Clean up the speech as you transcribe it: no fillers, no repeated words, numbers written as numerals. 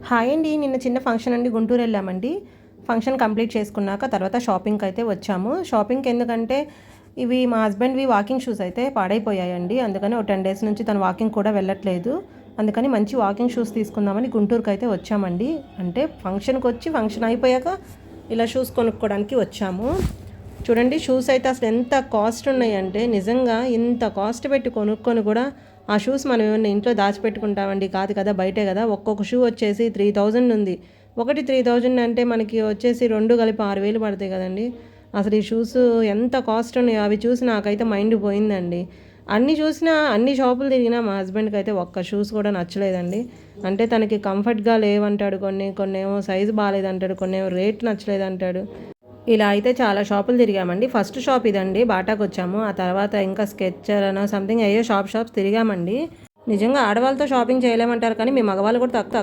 Hi అండి. నిన్న చిన్న ఫంక్షన్ అండి గుంటూరు వెళ్ళామండి. ఫంక్షన్ కంప్లీట్ చేసుకున్నాక తర్వాత షాపింగ్కి అయితే వచ్చాము. షాపింగ్కి ఎందుకంటే ఇవి మా హస్బెండ్వి వాకింగ్ షూస్ అయితే పాడైపోయాయండి. అందుకని ఒక 10 డేస్ నుంచి తను వాకింగ్ కూడా వెళ్ళట్లేదు. అందుకని మంచి వాకింగ్ షూస్ తీసుకుందామని గుంటూరుకి అయితే వచ్చామండి. అంటే ఫంక్షన్కి వచ్చి ఫంక్షన్ అయిపోయాక ఇలా షూస్ కొనుక్కోవడానికి వచ్చాము. చూడండి షూస్ అయితే అసలు ఎంత కాస్ట్ ఉన్నాయంటే నిజంగా ఇంత కాస్ట్ పెట్టి కొనుక్కొని కూడా ఆ షూస్ మనం ఏమన్నా ఇంట్లో దాచిపెట్టుకుంటామండి, కాదు కదా, బయటే కదా. ఒక్కొక్క షూ వచ్చేసి 3000 ఉంది. ఒకటి 3000 అంటే మనకి వచ్చేసి రెండు కలిపి 6000 పడతాయి కదండి. అసలు ఈ షూస్ ఎంత కాస్ట్ ఉన్నాయో అవి చూసి నాకైతే మైండ్ పోయిందండి. అన్ని చూసినా అన్ని షాపులు తిరిగినా మా హస్బెండ్కి అయితే ఒక్క షూస్ కూడా నచ్చలేదండి. అంటే తనకి కంఫర్ట్గా లేవంటాడు, కొన్ని ఏమో సైజు బాగాలేదంటాడు, కొన్ని ఏమో రేట్ నచ్చలేదంటాడు. ఇలా అయితే చాలా షాపులు తిరిగామండి. ఫస్ట్ షాప్ ఇదండి, బాటాకు వచ్చాము. ఆ తర్వాత ఇంకా స్కెచర్ అనో సంథింగ్ అయ్యో షాప్స్ తిరిగామండి. నిజంగా ఆడవాళ్ళతో షాపింగ్ చేయలేమంటారు కానీ మీ మగవాళ్ళు కూడా తక్కువ